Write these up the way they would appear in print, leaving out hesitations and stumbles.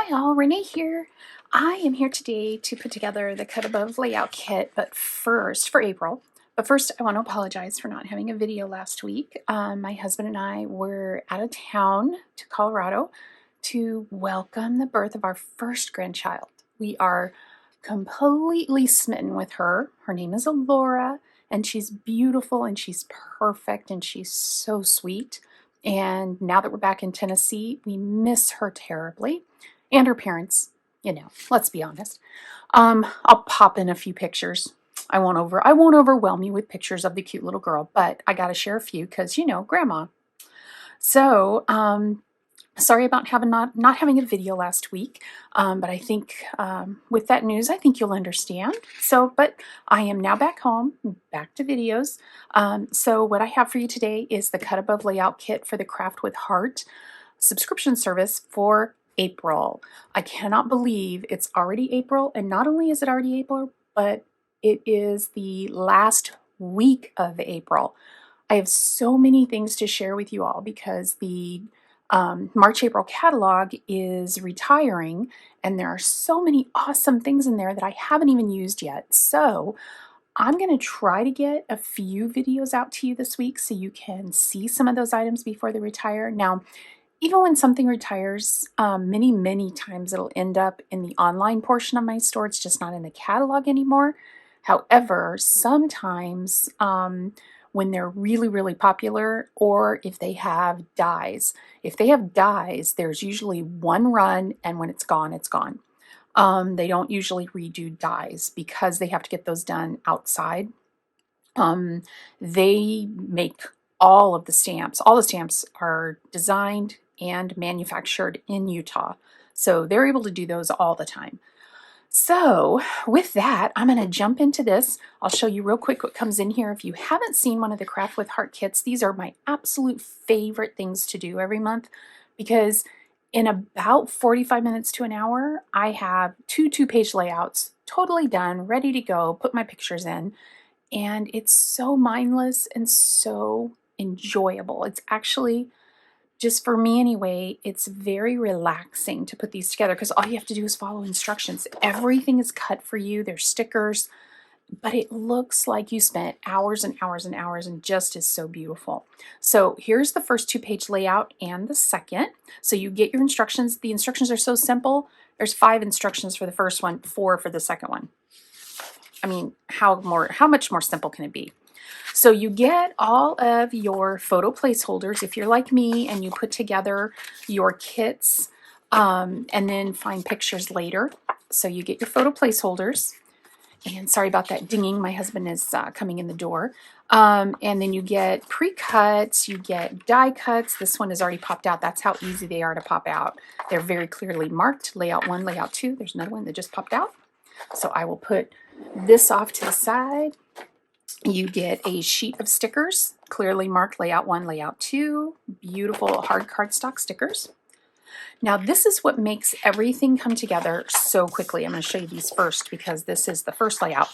Hi all, Renee here. I am here today to put together the Cut Above layout kit, but first, for April. But first, I want to apologize for not having a video last week. My husband and I were out of town to Colorado to welcome the birth of our first grandchild. We are completely smitten with her. Her name is Alora, and she's beautiful and she's perfect and she's so sweet. And now that we're back in Tennessee, we miss her terribly. And her parents, let's be honest. I'll pop in a few pictures. I won't overwhelm you with pictures of the cute little girl, but I gotta share a few because grandma. So, sorry about not having a video last week, but I think with that news, I think you'll understand. So, but I am now back home, back to videos. So what I have for you today is the Cut Above layout kit for the Craft with Heart subscription service for April. I cannot believe it's already April, and not only is it already April, but it is the last week of April. I have so many things to share with you all because the March-April catalog is retiring, and there are so many awesome things in there that I haven't even used yet. So I'm going to try to get a few videos out to you this week so you can see some of those items before they retire. Now, even when something retires, many times it'll end up in the online portion of my store. It's just not in the catalog anymore. However, sometimes when they're really popular, or if they have dyes. If they have dyes, there's usually one run, and when it's gone, it's gone. They don't usually redo dyes because they have to get those done outside. They make all of the stamps. All the stamps are designed and manufactured in Utah. So they're able to do those all the time. So with that, I'm going to jump into this. I'll show you real quick what comes in here. If you haven't seen one of the Craft with Heart kits, these are my absolute favorite things to do every month because in about 45 minutes to an hour, I have two-page layouts totally done, ready to go, put my pictures in, and it's so mindless and so enjoyable. It's actually, just for me anyway, it's very relaxing to put these together because all you have to do is follow instructions. Everything is cut for you. There's stickers, but it looks like you spent hours and hours and hours and just is so beautiful. So here's the first two-page layout and the second. So you get your instructions. The instructions are so simple. There's 5 instructions for the first one, 4 for the second one. I mean, how much more simple can it be? So you get all of your photo placeholders if you're like me and you put together your kits and then find pictures later. So you get your photo placeholders. And sorry about that dinging. My husband is coming in the door. And then you get pre-cuts, you get die cuts. This one is already popped out. That's how easy they are to pop out. They're very clearly marked. Layout 1, layout 2. There's another one that just popped out. So I will put this off to the side. You get a sheet of stickers, clearly marked layout 1, layout 2. Beautiful hard cardstock stickers. Now this is what makes everything come together so quickly. I'm going to show you these first because this is the first layout.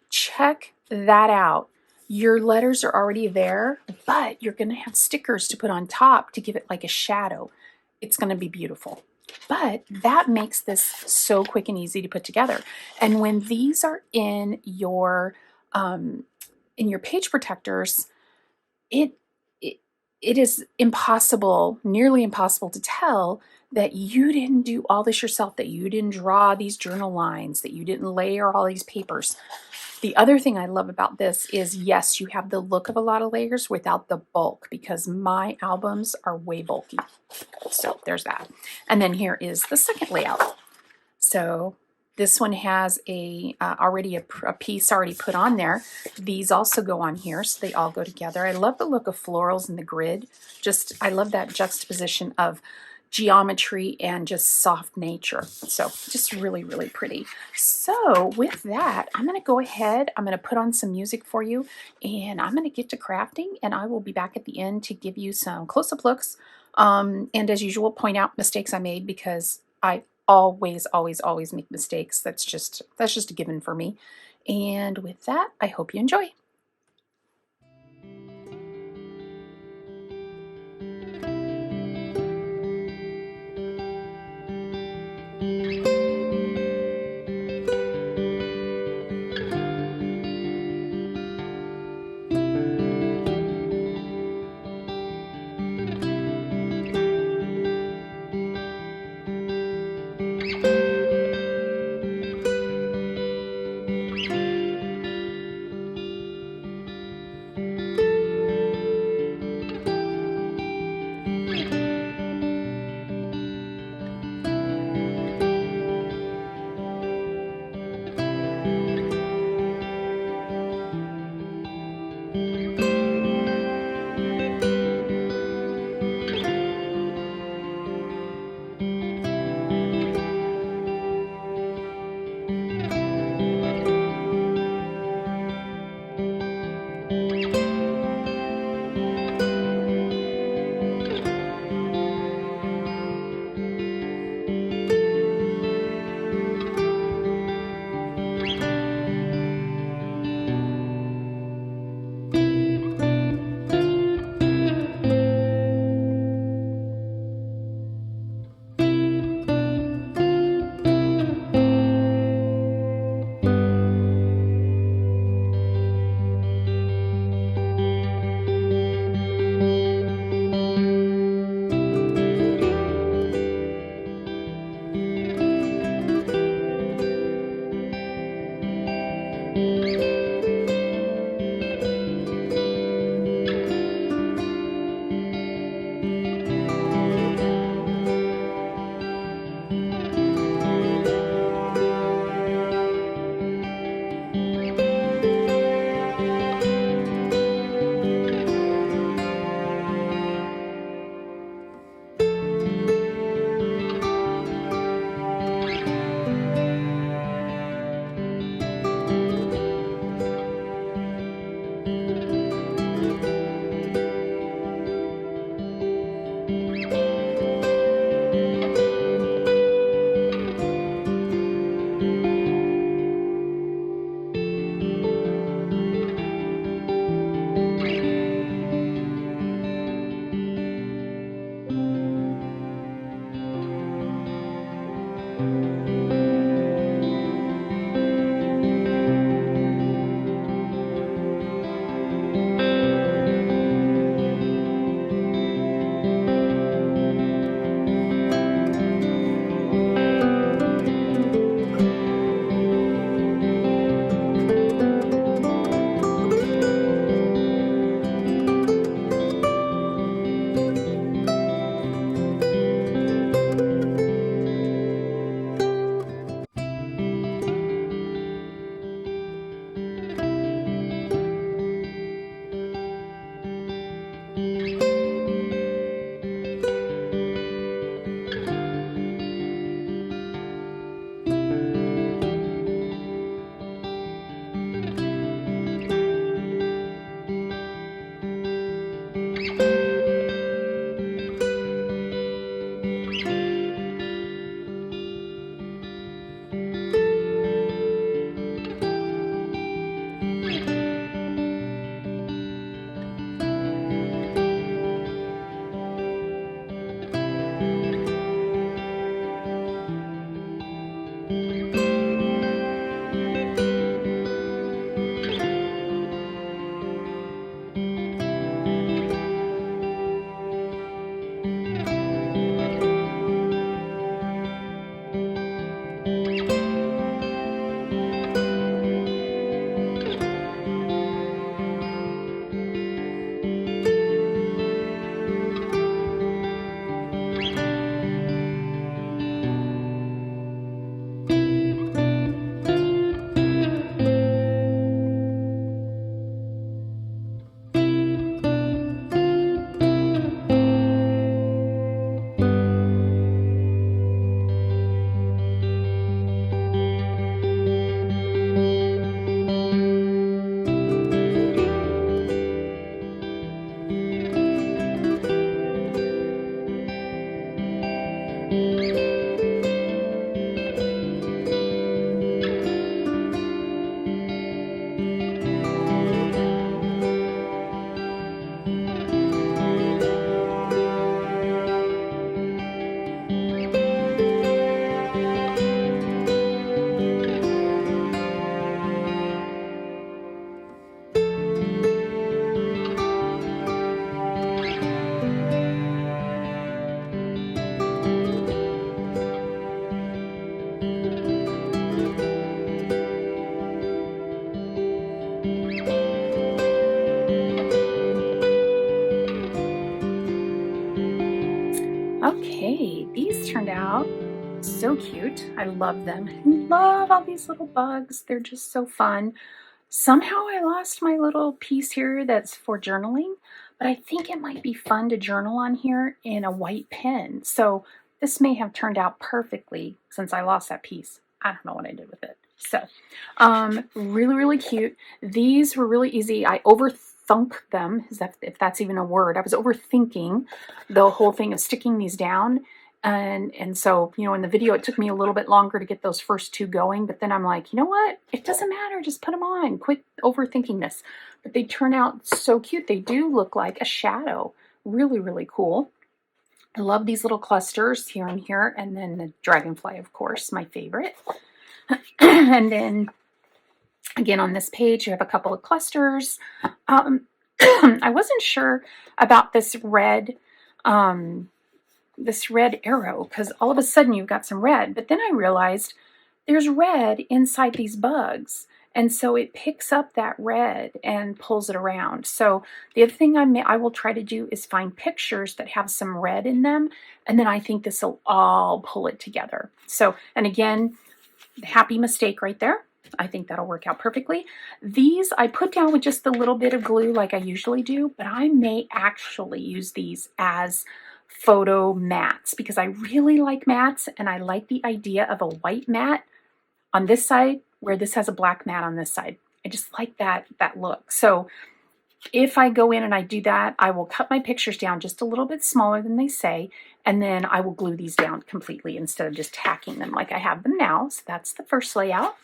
Check that out. Your letters are already there, but you're going to have stickers to put on top to give it like a shadow. It's going to be beautiful. But that makes this so quick and easy to put together. And when these are in your page protectors, it is impossible, nearly impossible to tell that you didn't do all this yourself, that you didn't draw these journal lines, that you didn't layer all these papers. The other thing I love about this is, yes, you have the look of a lot of layers without the bulk because my albums are way bulky. So there's that. And then here is the second layout. So this one has already a piece already put on there. These also go on here, so they all go together. I love the look of florals in the grid. I love that juxtaposition of geometry and just soft nature. So just really pretty. So with that, I'm going to go ahead. I'm going to put on some music for you, and I'm going to get to crafting, and I will be back at the end to give you some close-up looks. And as usual, point out mistakes I made because I always make mistakes. That's just a given for me. And with that, I hope you enjoy. Okay, these turned out so cute. I love them. I love all these little bugs. They're just so fun. Somehow I lost my little piece here that's for journaling, but I think it might be fun to journal on here in a white pen. So this may have turned out perfectly since I lost that piece. I don't know what I did with it. So really, really cute. These were really easy. I overthunk them, if that's even a word. I was overthinking the whole thing of sticking these down. And so, you know, in the video, it took me a little bit longer to get those first two going, but then I'm like, you know what? It doesn't matter. Just put them on. Quit overthinking this. But they turn out so cute. They do look like a shadow. Really, really cool. I love these little clusters here and here. And then the dragonfly, of course, my favorite. And then again, on this page, you have a couple of clusters. I wasn't sure about this red arrow, because all of a sudden you've got some red, but then I realized there's red inside these bugs, and so it picks up that red and pulls it around. So the other thing I will try to do is find pictures that have some red in them, and then I think this will all pull it together. So, and again, happy mistake right there. I think that'll work out perfectly. These I put down with just a little bit of glue like I usually do, but I may actually use these as photo mats because I really like mats, and I like the idea of a white mat on this side where this has a black mat on this side. I just like that look. So if I go in and I do that, I will cut my pictures down just a little bit smaller than they say, and then I will glue these down completely instead of just tacking them like I have them now. So that's the first layout.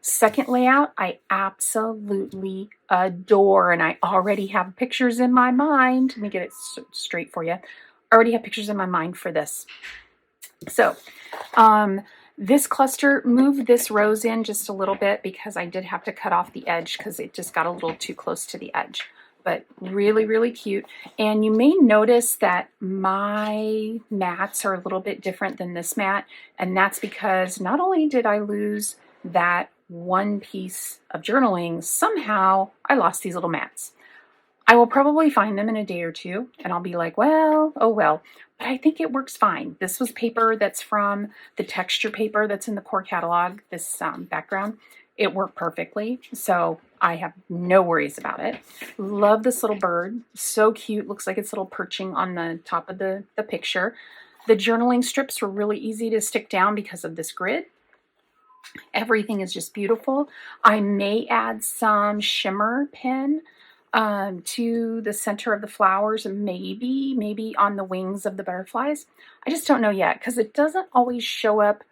Second layout, I absolutely adore, and I already have pictures in my mind. Let me get it straight for you. I already have pictures in my mind for this. So this cluster, move this rose in just a little bit because I did have to cut off the edge because it just got a little too close to the edge. But really, really cute. And you may notice that my mats are a little bit different than this mat, and that's because not only did I lose that one piece of journaling, somehow I lost these little mats. I will probably find them in a day or two, and I'll be like, well, oh well. But I think it works fine. This was paper that's from the texture paper that's in the core catalog, this background. It worked perfectly, so I have no worries about it. Love this little bird. So cute. Looks like it's little perching on the top of the picture. The journaling strips were really easy to stick down because of this grid. Everything is just beautiful. I may add some shimmer pen to the center of the flowers, maybe on the wings of the butterflies. I just don't know yet because it doesn't always show up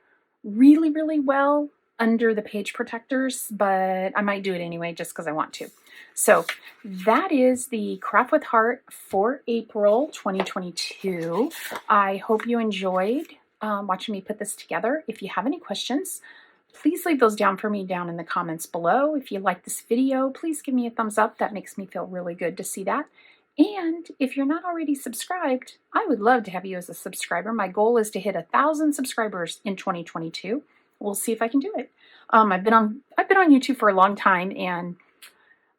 really well under the page protectors, but I might do it anyway just because I want to. So that is the Craft with Heart for April 2022. I hope you enjoyed watching me put this together. If you have any questions, please leave those down for me down in the comments below. If you like this video, please give me a thumbs up. That makes me feel really good to see that. And if you're not already subscribed, I would love to have you as a subscriber. My goal is to hit 1,000 subscribers in 2022. We'll see if I can do it. I've been on YouTube for a long time, and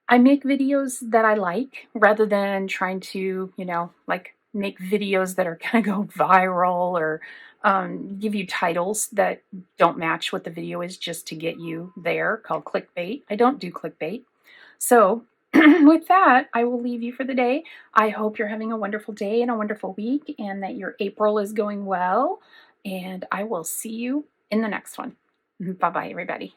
I make videos that I like rather than trying to, like make videos that are going to go viral or give you titles that don't match what the video is just to get you there, called clickbait. I don't do clickbait. So with that, I will leave you for the day. I hope you're having a wonderful day and a wonderful week and that your April is going well. And I will see you in the next one. Bye-bye, everybody.